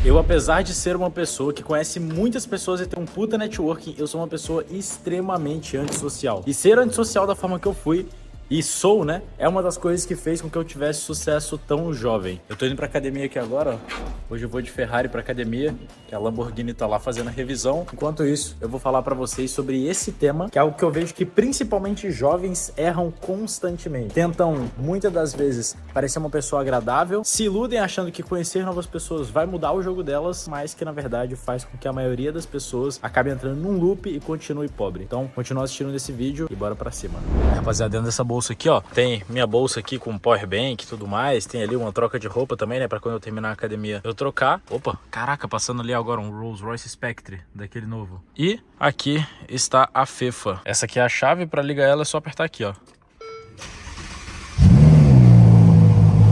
Eu, apesar de ser uma pessoa que conhece muitas pessoas e tem um puta networking, eu sou uma pessoa extremamente antissocial. E ser antissocial da forma que eu fui e sou, né, é uma das coisas que fez com que eu tivesse sucesso tão jovem. Eu tô indo pra academia aqui agora, ó. Hoje eu vou de Ferrari pra academia, que a Lamborghini tá lá fazendo a revisão. Enquanto isso, eu vou falar pra vocês sobre esse tema, que é algo que eu vejo que principalmente jovens erram constantemente. Tentam, muitas das vezes, parecer uma pessoa agradável, se iludem achando que conhecer novas pessoas vai mudar o jogo delas, mas que na verdade faz com que a maioria das pessoas acabe entrando num loop e continue pobre. Então, continua assistindo esse vídeo e bora pra cima. Rapaziada, dentro dessa bolsa aqui, ó, tem minha bolsa aqui com power bank e tudo mais, tem ali uma troca de roupa também, né, pra quando eu terminar a academia eu trocar. Opa, caraca, passando ali agora um Rolls Royce Spectre, daquele novo. E aqui está a Fefa. Essa aqui é a chave, pra ligar ela é só apertar aqui, ó.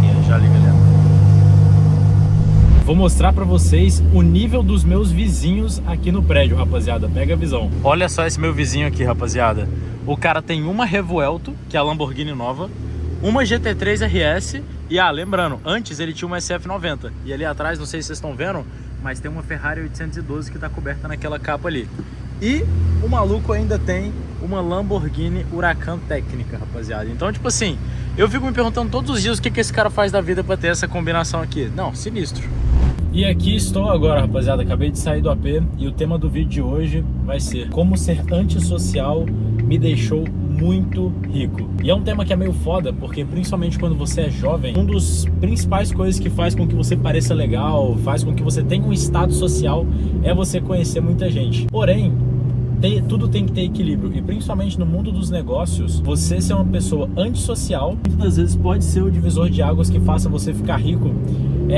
E já liga ali. Vou mostrar pra vocês o nível dos meus vizinhos aqui no prédio, rapaziada. Pega a visão. Olha só esse meu vizinho aqui, rapaziada. O cara tem uma Revuelto, que é a Lamborghini nova, uma GT3 RS e, lembrando, antes ele tinha uma SF90. E ali atrás, não sei se vocês estão vendo, mas tem uma Ferrari 812 que tá coberta naquela capa ali. E o maluco ainda tem uma Lamborghini Huracan técnica, rapaziada. Então, tipo assim, eu fico me perguntando todos os dias o que esse cara faz da vida pra ter essa combinação aqui. Não, sinistro. E aqui estou agora, rapaziada, acabei de sair do AP e o tema do vídeo de hoje vai ser como ser antissocial me deixou muito rico. E é um tema que é meio foda, porque principalmente quando você é jovem, um dos principais coisas que faz com que você pareça legal, faz com que você tenha um status social, é você conhecer muita gente. Porém, tudo tem que ter equilíbrio, e principalmente no mundo dos negócios, você ser uma pessoa antissocial, muitas das vezes pode ser o divisor de águas que faça você ficar rico,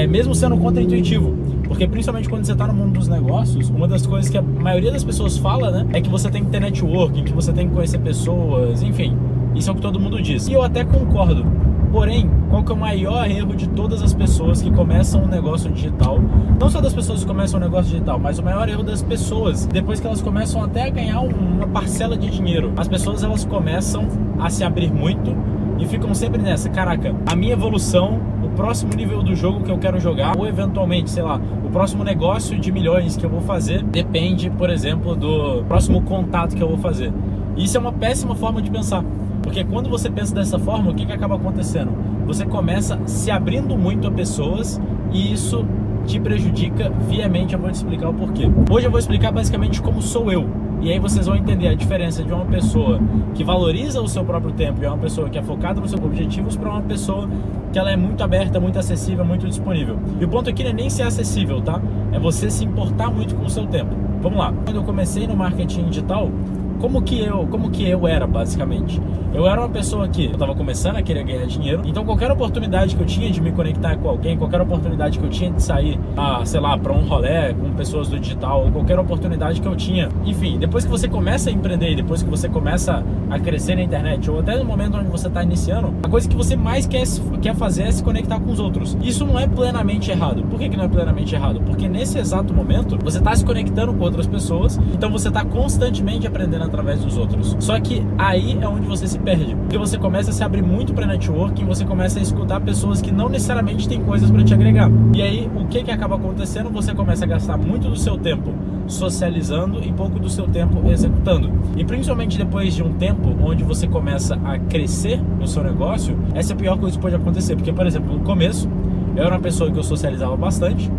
mesmo sendo contraintuitivo. Porque principalmente quando você está no mundo dos negócios, uma das coisas que a maioria das pessoas fala, né, é que você tem que ter networking, que você tem que conhecer pessoas, enfim, isso é o que todo mundo diz. E eu até concordo. Porém, qual que é o maior erro de todas as pessoas que começam um negócio digital? Não só das pessoas que começam um negócio digital, mas o maior erro das pessoas, depois que elas começam até a ganhar uma parcela de dinheiro, as pessoas elas começam a se abrir muito e ficam sempre nessa, caraca, a minha evolução, o próximo nível do jogo que eu quero jogar, ou eventualmente, sei lá, o próximo negócio de milhões que eu vou fazer, depende, por exemplo, do próximo contato que eu vou fazer. Isso é uma péssima forma de pensar. Porque quando você pensa dessa forma, o que acaba acontecendo? Você começa se abrindo muito a pessoas e isso te prejudica viamente. Eu vou te explicar o porquê. Hoje eu vou explicar basicamente como sou eu. E aí vocês vão entender a diferença de uma pessoa que valoriza o seu próprio tempo e é uma pessoa que é focada nos seus objetivos para uma pessoa que ela é muito aberta, muito acessível, muito disponível. E o ponto aqui não é nem ser acessível, tá? É você se importar muito com o seu tempo. Vamos lá. Quando eu comecei no marketing digital, como que eu era, basicamente? Eu era uma pessoa que eu estava começando a querer ganhar dinheiro, então qualquer oportunidade que eu tinha de me conectar com alguém, qualquer oportunidade que eu tinha de sair, sei lá, para um rolê com pessoas do digital, ou qualquer oportunidade que eu tinha, enfim, depois que você começa a empreender, depois que você começa a crescer na internet, ou até no momento onde você está iniciando, a coisa que você mais quer fazer é se conectar com os outros. Isso não é plenamente errado. Por que não é plenamente errado? Porque nesse exato momento, você está se conectando com outras pessoas, então você está constantemente aprendendo através dos outros. Só que aí é onde você se perde, porque você começa a se abrir muito para networking, você começa a escutar pessoas que não necessariamente têm coisas para te agregar. E aí o que acaba acontecendo? Você começa a gastar muito do seu tempo socializando e pouco do seu tempo executando. E principalmente depois de um tempo onde você começa a crescer no seu negócio, essa é a pior coisa que pode acontecer. Porque, por exemplo, no começo eu era uma pessoa que eu socializava bastante.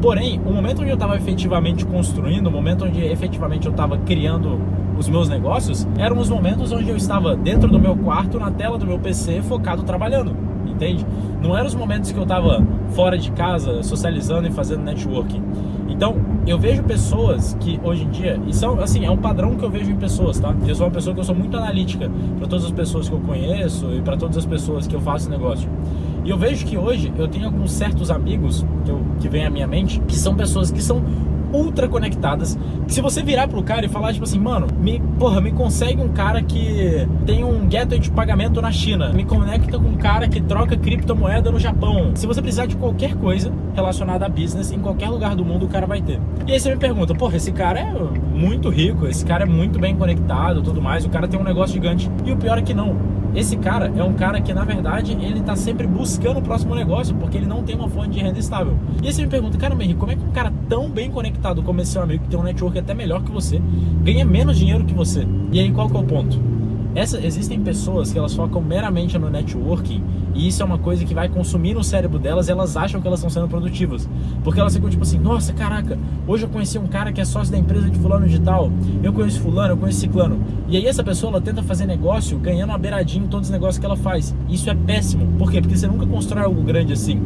Porém, o momento onde eu estava efetivamente construindo, o momento onde efetivamente eu estava criando os meus negócios, eram os momentos onde eu estava dentro do meu quarto, na tela do meu PC, focado trabalhando, entende? Não eram os momentos que eu estava fora de casa, socializando e fazendo networking. Então, eu vejo pessoas que hoje em dia, e são, assim, é um padrão que eu vejo em pessoas, tá? Eu sou uma pessoa que eu sou muito analítica para todas as pessoas que eu conheço e para todas as pessoas que eu faço negócio. E eu vejo que hoje eu tenho alguns certos amigos que vêm à minha mente, que são pessoas que são ultra conectadas, que se você virar pro cara e falar tipo assim, mano, me consegue um cara que tem um gateway de pagamento na China, me conecta com um cara que troca criptomoeda no Japão. Se você precisar de qualquer coisa relacionada a business, em qualquer lugar do mundo o cara vai ter. E aí você me pergunta, porra, esse cara é muito rico, esse cara é muito bem conectado, tudo mais, o cara tem um negócio gigante. E o pior é que não. esse cara é um cara que, na verdade, ele tá sempre buscando o próximo negócio, porque ele não tem uma fonte de renda estável. E aí você me pergunta, cara, Henrique, como é que um cara tão bem conectado como esse seu amigo, que tem um network até melhor que você, ganha menos dinheiro que você? E aí qual que é o ponto? Existem pessoas que elas focam meramente no networking, e isso é uma coisa que vai consumir no cérebro delas, e elas acham que elas estão sendo produtivas, porque elas ficam tipo assim, nossa, caraca, hoje eu conheci um cara que é sócio da empresa de fulano de tal, eu conheço fulano, eu conheço ciclano, e aí essa pessoa, ela tenta fazer negócio ganhando uma beiradinha em todos os negócios que ela faz. Isso é péssimo. Por quê? Porque você nunca constrói algo grande assim.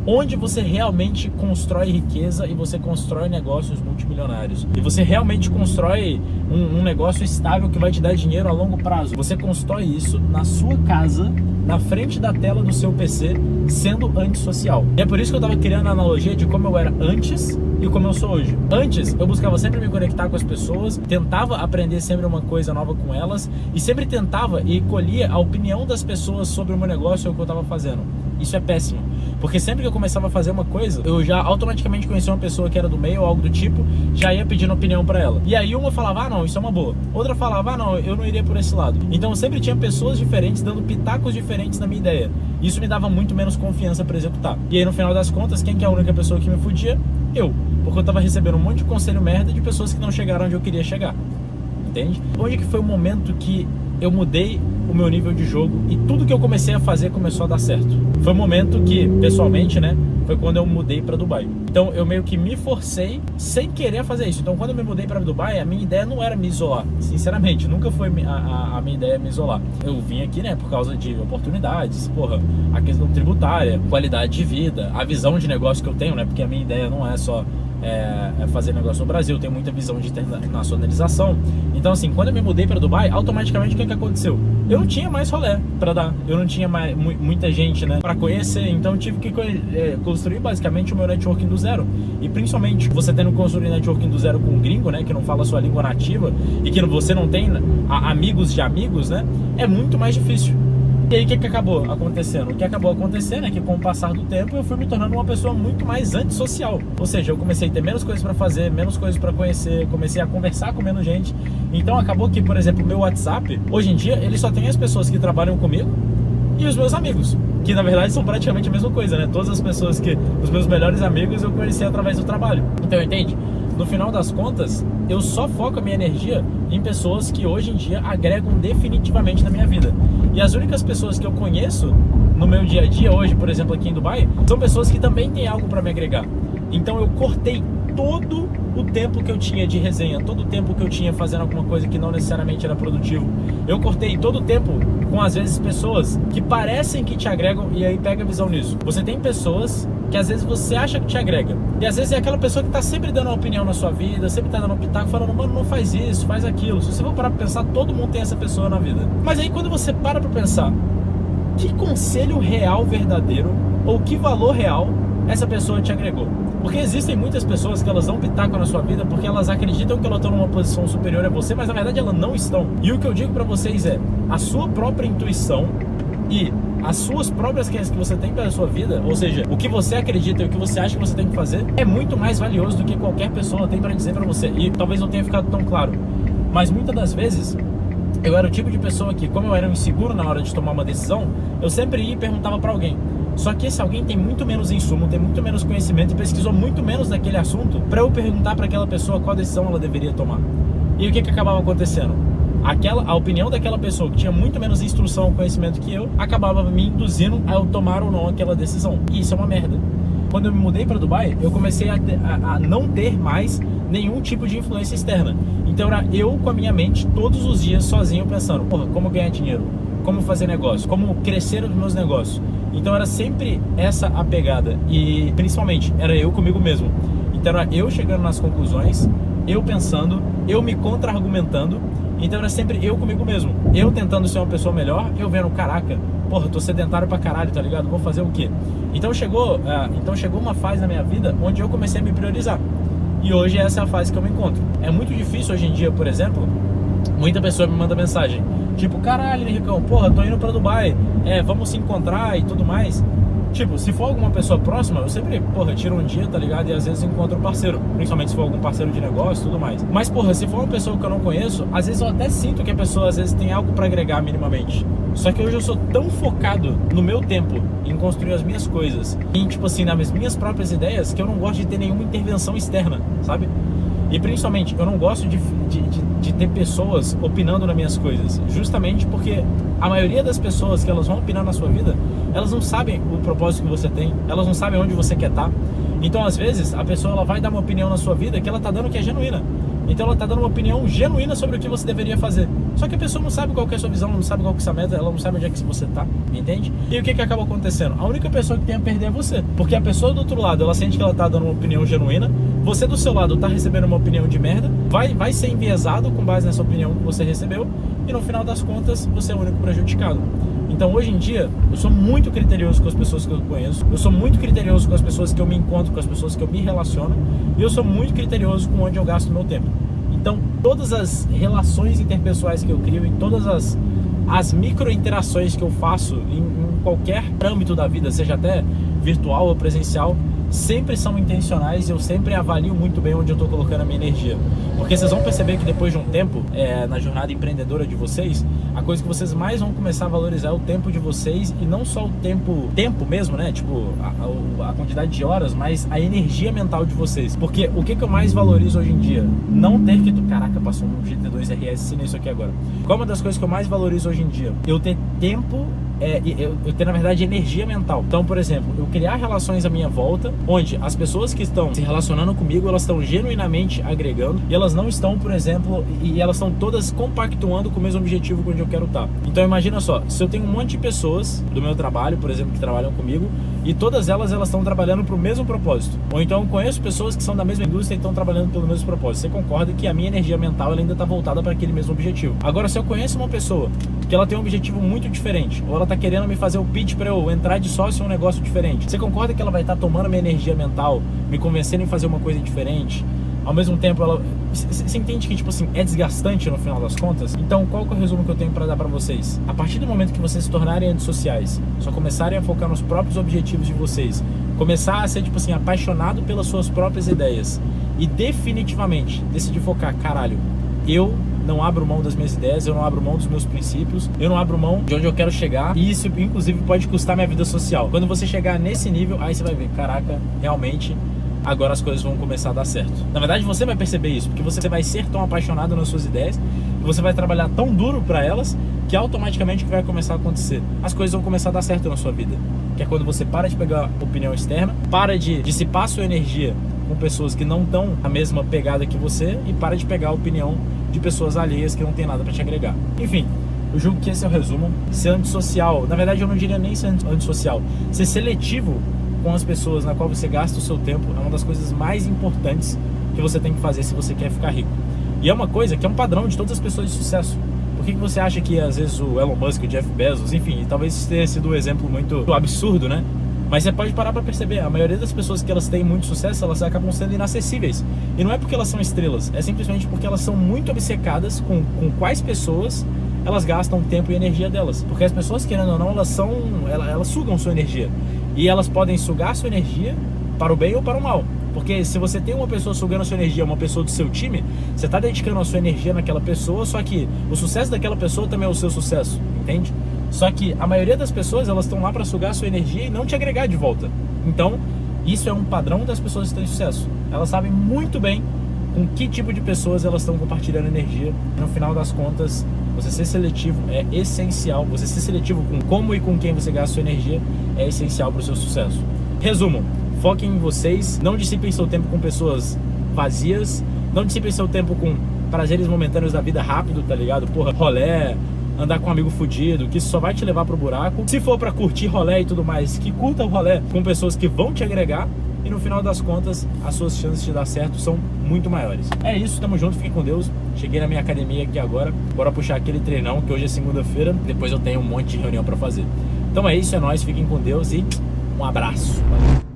Onde você realmente constrói riqueza e você constrói negócios multimilionários, e você realmente constrói um negócio estável que vai te dar dinheiro a longo prazo, você constrói isso na sua casa, na frente da tela do seu PC, sendo antissocial. E é por isso que eu tava criando a analogia de como eu era antes e como eu sou hoje. Antes, eu buscava sempre me conectar com as pessoas, tentava aprender sempre uma coisa nova com elas, e sempre tentava e colhia a opinião das pessoas sobre o meu negócio ou o que eu tava fazendo. Isso é péssimo, porque sempre que eu começava a fazer uma coisa, eu já automaticamente conhecia uma pessoa que era do meio ou algo do tipo, já ia pedindo opinião pra ela. E aí uma falava, ah não, isso é uma boa. Outra falava, ah não, eu não iria por esse lado. Então eu sempre tinha pessoas diferentes dando pitacos diferentes na minha ideia. Isso me dava muito menos confiança pra executar. E aí no final das contas, quem que é a única pessoa que me fudia? Eu. Porque eu tava recebendo um monte de conselho merda de pessoas que não chegaram onde eu queria chegar. Entende? Onde que foi o momento que eu mudei o meu nível de jogo e tudo que eu comecei a fazer começou a dar certo? Foi o momento que, pessoalmente, né, foi quando eu mudei para Dubai. Então eu meio que me forcei sem querer fazer isso. Então quando eu me mudei para Dubai, a minha ideia não era me isolar. Sinceramente, nunca foi a minha ideia me isolar. Eu vim aqui, né, por causa de oportunidades, porra, a questão tributária, qualidade de vida, a visão de negócio que eu tenho, né, porque a minha ideia não é só fazer negócio no Brasil, eu tenho muita visão de internacionalização. Então assim, quando eu me mudei para Dubai, automaticamente o que aconteceu? Eu não tinha mais rolê para dar, eu não tinha mais muita gente, né, para conhecer, então eu tive que construir basicamente o meu networking do zero. E principalmente você tendo construído networking do zero com um gringo, né, que não fala a sua língua nativa e que você não tem amigos de amigos, né, é muito mais difícil. E aí o que acabou acontecendo? O que acabou acontecendo é que com o passar do tempo eu fui me tornando uma pessoa muito mais antissocial. Ou seja, eu comecei a ter menos coisas para fazer, menos coisas para conhecer, comecei a conversar com menos gente. Então acabou que, por exemplo, o meu WhatsApp, hoje em dia, ele só tem as pessoas que trabalham comigo e os meus amigos, que na verdade são praticamente a mesma coisa, né? Todas as pessoas os meus melhores amigos eu conheci através do trabalho. Então, entende? No final das contas, eu só foco a minha energia em pessoas que hoje em dia agregam definitivamente na minha vida. E as únicas pessoas que eu conheço no meu dia a dia hoje, por exemplo, aqui em Dubai, são pessoas que também têm algo para me agregar. Então eu cortei todo o tempo que eu tinha de resenha, todo o tempo que eu tinha fazendo alguma coisa que não necessariamente era produtivo. Eu cortei todo o tempo com, às vezes, pessoas que parecem que te agregam, e aí pega a visão nisso. Você tem pessoas que às vezes você acha que te agrega, e às vezes é aquela pessoa que tá sempre dando uma opinião na sua vida, sempre tá dando um pitaco, falando, mano, não faz isso, faz aquilo. Se você for parar pra pensar, todo mundo tem essa pessoa na vida. Mas aí quando você para pra pensar, que conselho real verdadeiro, ou que valor real essa pessoa te agregou? Porque existem muitas pessoas que elas dão pitaco na sua vida porque elas acreditam que elas estão numa posição superior a você, mas na verdade elas não estão. E o que eu digo pra vocês é, a sua própria intuição e as suas próprias crenças que você tem pela sua vida, ou seja, o que você acredita e o que você acha que você tem que fazer, é muito mais valioso do que qualquer pessoa tem pra dizer pra você. E talvez não tenha ficado tão claro, mas muitas das vezes eu era o tipo de pessoa que, como eu era inseguro na hora de tomar uma decisão, eu sempre ia e perguntava pra alguém. Só que esse alguém tem muito menos insumo, tem muito menos conhecimento e pesquisou muito menos daquele assunto pra eu perguntar pra aquela pessoa qual decisão ela deveria tomar. E o que acabava acontecendo? A opinião daquela pessoa que tinha muito menos instrução ou conhecimento que eu, acabava me induzindo a eu tomar ou não aquela decisão. E isso é uma merda. Quando eu me mudei para Dubai, eu comecei a não ter mais nenhum tipo de influência externa. Então era eu com a minha mente todos os dias sozinho pensando, porra, como ganhar dinheiro, como fazer negócio, como crescer os meus negócios. Então era sempre essa a pegada. E principalmente era eu comigo mesmo. Então era eu chegando nas conclusões, eu pensando, eu me contra-argumentando. Então era sempre eu comigo mesmo, eu tentando ser uma pessoa melhor, eu vendo, caraca, porra, tô sedentário pra caralho, tá ligado? Vou fazer o quê? Então chegou uma fase na minha vida onde eu comecei a me priorizar. E hoje essa é a fase que eu me encontro. É muito difícil hoje em dia, por exemplo, muita pessoa me manda mensagem, tipo, caralho, Henricão, porra, tô indo pra Dubai, vamos se encontrar e tudo mais. Tipo, se for alguma pessoa próxima, eu sempre, porra, tiro um dia, tá ligado? E às vezes encontro um parceiro, principalmente se for algum parceiro de negócio e tudo mais. Mas, porra, se for uma pessoa que eu não conheço, às vezes eu até sinto que a pessoa, às vezes, tem algo pra agregar minimamente. Só que hoje eu sou tão focado no meu tempo, em construir as minhas coisas, em, tipo assim, nas minhas próprias ideias, que eu não gosto de ter nenhuma intervenção externa, sabe? E principalmente, eu não gosto de ter pessoas opinando nas minhas coisas, justamente porque a maioria das pessoas que elas vão opinar na sua vida, elas não sabem o propósito que você tem, elas não sabem onde você quer estar. Então, às vezes, a pessoa ela vai dar uma opinião na sua vida que ela tá dando que é genuína. Então ela tá dando uma opinião genuína sobre o que você deveria fazer. Só que a pessoa não sabe qual que é a sua visão, não sabe qual que é a sua meta, ela não sabe onde é que você tá, entende? E o que acaba acontecendo? A única pessoa que tem a perder é você. Porque a pessoa do outro lado, ela sente que ela tá dando uma opinião genuína, você do seu lado tá recebendo uma opinião de merda, vai ser enviesado com base nessa opinião que você recebeu, e no final das contas, você é o único prejudicado. Então hoje em dia, eu sou muito criterioso com as pessoas que eu conheço, eu sou muito criterioso com as pessoas que eu me encontro, com as pessoas que eu me relaciono, e eu sou muito criterioso com onde eu gasto meu tempo. Então, todas as relações interpessoais que eu crio, em todas as micro-interações que eu faço em qualquer âmbito da vida, seja até virtual ou presencial, sempre são intencionais e eu sempre avalio muito bem onde eu estou colocando a minha energia. Porque vocês vão perceber que depois de um tempo, na jornada empreendedora de vocês, a coisa que vocês mais vão começar a valorizar é o tempo de vocês, e não só o tempo mesmo, né? Tipo, a quantidade de horas, mas a energia mental de vocês. Porque o que eu mais valorizo hoje em dia? Não ter que... Caraca, passou um GT2 RS nisso aqui agora. Qual é uma das coisas que eu mais valorizo hoje em dia? Eu ter tempo... eu ter, na verdade, energia mental. Então, por exemplo, eu criar relações à minha volta, onde as pessoas que estão se relacionando comigo, elas estão genuinamente agregando, e elas não estão, por exemplo, e elas estão todas compactuando com o mesmo objetivo onde eu quero estar. Então, imagina só, se eu tenho um monte de pessoas do meu trabalho, por exemplo, que trabalham comigo, e todas elas estão trabalhando para o mesmo propósito. Ou então eu conheço pessoas que são da mesma indústria e estão trabalhando pelo mesmo propósito. Você concorda que a minha energia mental ela ainda está voltada para aquele mesmo objetivo. Agora, se eu conheço uma pessoa que ela tem um objetivo muito diferente, ou ela tá querendo me fazer o pitch para eu entrar de sócio em um negócio diferente, você concorda que ela vai estar tomando minha energia mental, me convencendo em fazer uma coisa diferente? Ao mesmo tempo, você entende que, tipo assim, é desgastante no final das contas? Então, qual que é o resumo que eu tenho para dar para vocês? A partir do momento que vocês se tornarem antissociais, só começarem a focar nos próprios objetivos de vocês, começar a ser, tipo assim, apaixonado pelas suas próprias ideias e definitivamente decidir focar, caralho, eu não abro mão das minhas ideias, eu não abro mão dos meus princípios, eu não abro mão de onde eu quero chegar, e isso inclusive pode custar minha vida social. Quando você chegar nesse nível, aí você vai ver, caraca, realmente agora as coisas vão começar a dar certo. Na verdade, você vai perceber isso, porque você vai ser tão apaixonado nas suas ideias, e você vai trabalhar tão duro para elas, que automaticamente o que vai começar a acontecer? As coisas vão começar a dar certo na sua vida. Que é quando você para de pegar opinião externa, para de dissipar sua energia com pessoas que não estão na mesma pegada que você, e para de pegar a opinião de pessoas alheias que não tem nada para te agregar. Enfim, eu julgo que esse é o resumo. Ser antissocial, na verdade eu não diria nem ser antissocial, ser seletivo com as pessoas na qual você gasta o seu tempo é uma das coisas mais importantes que você tem que fazer se você quer ficar rico. E é uma coisa que é um padrão de todas as pessoas de sucesso. Por que você acha que às vezes o Elon Musk, o Jeff Bezos, enfim, talvez tenha sido um exemplo muito absurdo, né? Mas você pode parar para perceber, a maioria das pessoas que elas têm muito sucesso, elas acabam sendo inacessíveis. E não é porque elas são estrelas, é simplesmente porque elas são muito obcecadas com quais pessoas elas gastam tempo e energia delas. Porque as pessoas, querendo ou não, elas sugam sua energia. E elas podem sugar sua energia para o bem ou para o mal. Porque se você tem uma pessoa sugando a sua energia, uma pessoa do seu time, você está dedicando a sua energia naquela pessoa, só que o sucesso daquela pessoa também é o seu sucesso, entende? Só que a maioria das pessoas, elas estão lá para sugar a sua energia e não te agregar de volta. Então, isso é um padrão das pessoas que têm sucesso. Elas sabem muito bem com que tipo de pessoas elas estão compartilhando energia. E no final das contas, você ser seletivo é essencial. Você ser seletivo com como e com quem você gasta sua energia é essencial para o seu sucesso. Resumo, foquem em vocês, não dissipem seu tempo com pessoas vazias, não dissipem seu tempo com prazeres momentâneos da vida rápido, tá ligado? Porra, rolé, andar com um amigo fudido, que isso só vai te levar pro buraco. Se for pra curtir rolé e tudo mais, que curta o rolé com pessoas que vão te agregar, e no final das contas, as suas chances de dar certo são muito maiores. É isso, tamo junto, fiquem com Deus. Cheguei na minha academia aqui agora, bora puxar aquele treinão, que hoje é segunda-feira, depois eu tenho um monte de reunião pra fazer. Então é isso, é nóis, fiquem com Deus e um abraço. Valeu.